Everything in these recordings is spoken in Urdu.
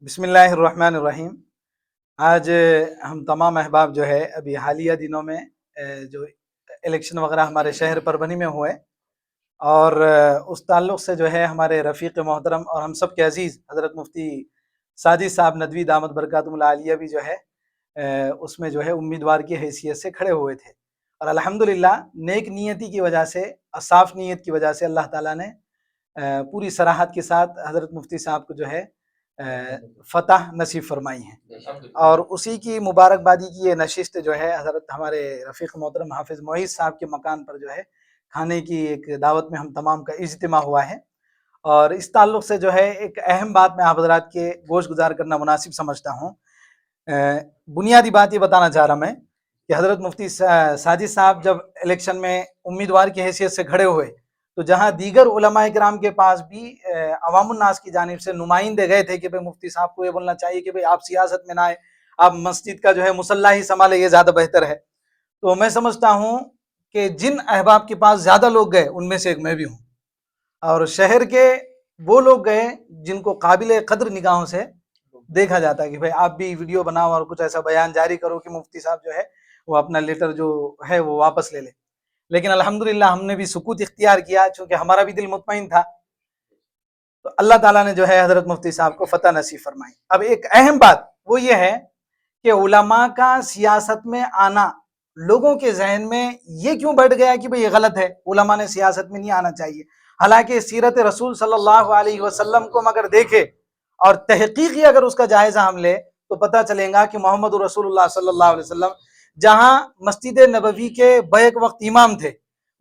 بسم اللہ الرحمن الرحیم۔ آج ہم تمام احباب جو ہے ابھی حالیہ دنوں میں جو الیکشن وغیرہ ہمارے شہر پربھنی میں ہوئے، اور اس تعلق سے جو ہے ہمارے رفیق محترم اور ہم سب کے عزیز حضرت مفتی سعدی صاحب ندوی دامت برکاتہم العالیہ بھی جو ہے اس میں جو ہے امیدوار کی حیثیت سے کھڑے ہوئے تھے، اور الحمدللہ نیک نیتی کی وجہ سے، صاف نیت کی وجہ سے اللہ تعالیٰ نے پوری صراحت کے ساتھ حضرت مفتی صاحب کو جو ہے فتح نصیب فرمائی ہیں، اور اسی کی مبارکبادی کی یہ نشست جو ہے حضرت ہمارے رفیق محترم حافظ معیز صاحب کے مکان پر جو ہے کھانے کی ایک دعوت میں ہم تمام کا اجتماع ہوا ہے، اور اس تعلق سے جو ہے ایک اہم بات میں آپ حضرات کے گوش گزار کرنا مناسب سمجھتا ہوں۔ بنیادی بات یہ بتانا چاہ رہا میں کہ حضرت مفتی ساجد صاحب جب الیکشن میں امیدوار کی حیثیت سے کھڑے ہوئے تو جہاں دیگر علماء کرام کے پاس بھی عوام الناس کی جانب سے نمائندے گئے تھے کہ بھئی مفتی صاحب کو یہ بولنا چاہیے کہ بھئی آپ سیاست میں نہ آئے، آپ مسجد کا جو ہے مصلی ہی سنبھالے، یہ زیادہ بہتر ہے۔ تو میں سمجھتا ہوں کہ جن احباب کے پاس زیادہ لوگ گئے ان میں سے ایک میں بھی ہوں، اور شہر کے وہ لوگ گئے جن کو قابل قدر نگاہوں سے دیکھا جاتا ہے کہ بھئی آپ بھی ویڈیو بناؤ اور کچھ ایسا بیان جاری کرو کہ مفتی صاحب جو ہے وہ اپنا لیٹر جو ہے وہ واپس لے لے، لیکن الحمدللہ ہم نے بھی سکوت اختیار کیا چونکہ ہمارا بھی دل مطمئن تھا، تو اللہ تعالیٰ نے جو ہے حضرت مفتی صاحب کو فتح نصیب فرمائی۔ اب ایک اہم بات وہ یہ ہے کہ علماء کا سیاست میں آنا لوگوں کے ذہن میں یہ کیوں بڑھ گیا کہ بھئی یہ غلط ہے، علماء نے سیاست میں نہیں آنا چاہیے، حالانکہ سیرت رسول صلی اللہ علیہ وسلم کو اگر دیکھے اور تحقیقی اگر اس کا جائزہ ہم لے تو پتہ چلے گا کہ محمد رسول اللہ صلی اللہ علیہ وسلم جہاں مسجد نبوی کے بیک وقت امام تھے،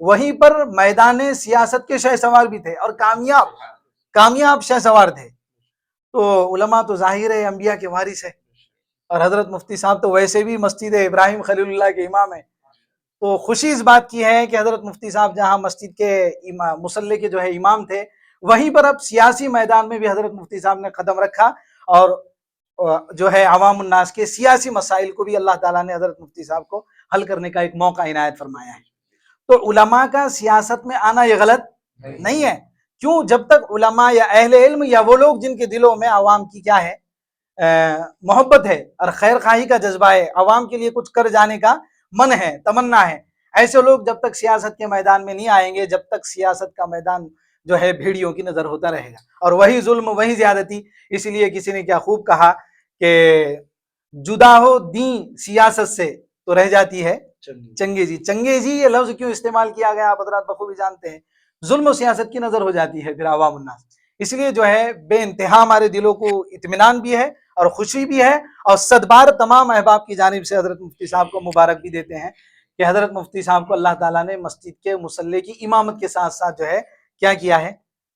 وہیں پر میدان سیاست کے شہ سوار بھی تھے اور کامیاب شہ سوار تھے۔ تو علماء تو ظاہر ہے انبیاء کے وارث ہے، اور حضرت مفتی صاحب تو ویسے بھی مسجد ابراہیم خلیل اللہ کے امام ہیں، تو خوشی اس بات کی ہے کہ حضرت مفتی صاحب جہاں مسجد کے مصلی کے جو ہے امام تھے، وہیں پر اب سیاسی میدان میں بھی حضرت مفتی صاحب نے قدم رکھا، اور جو ہے عوام الناس کے سیاسی مسائل کو بھی اللہ تعالیٰ نے حضرت مفتی صاحب کو حل کرنے کا ایک موقع عنایت فرمایا ہے۔ تو علماء کا سیاست میں آنا یہ غلط نہیں ہے، کیوں؟ جب تک علماء یا اہل علم یا وہ لوگ جن کے دلوں میں عوام کی کیا ہے محبت ہے اور خیر خواہی کا جذبہ ہے، عوام کے لیے کچھ کر جانے کا من ہے، تمنا ہے، ایسے لوگ جب تک سیاست کے میدان میں نہیں آئیں گے، جب تک سیاست کا میدان جو ہے بھیڑیوں کی نظر ہوتا رہے گا، اور وہی ظلم وہی زیادتی۔ اس لیے کسی نے کیا خوب کہا کہ جدا ہو دین سیاست سے تو رہ جاتی ہے چنگیزی۔ چنگیزی یہ لفظ کیوں استعمال کیا گیا آپ حضرات بخوبی جانتے ہیں، ظلم و سیاست کی نظر ہو جاتی ہے پھر عوام الناس۔ اس لیے جو ہے بے انتہا ہمارے دلوں کو اطمینان بھی ہے اور خوشی بھی ہے، اور صد بار تمام احباب کی جانب سے حضرت مفتی صاحب کو مبارک بھی دیتے ہیں کہ حضرت مفتی صاحب کو اللہ تعالیٰ نے مسجد کے مصلی کی امامت کے ساتھ ساتھ جو ہے کیا ہے،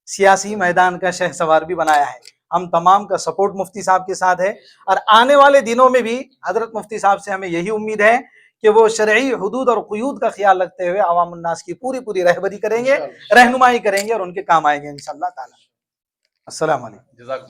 سیاسی میدان کا شہ سوار بھی بنایا ہے۔ ہم تمام کا سپورٹ مفتی صاحب کے ساتھ ہے، اور آنے والے دنوں میں بھی حضرت مفتی صاحب سے ہمیں یہی امید ہے کہ وہ شرعی حدود اور قیود کا خیال رکھتے ہوئے عوام الناس کی پوری رہبری کریں گے، رہنمائی کریں گے، اور ان کے کام آئیں گے انشاءاللہ تعالی۔ السلام علیکم۔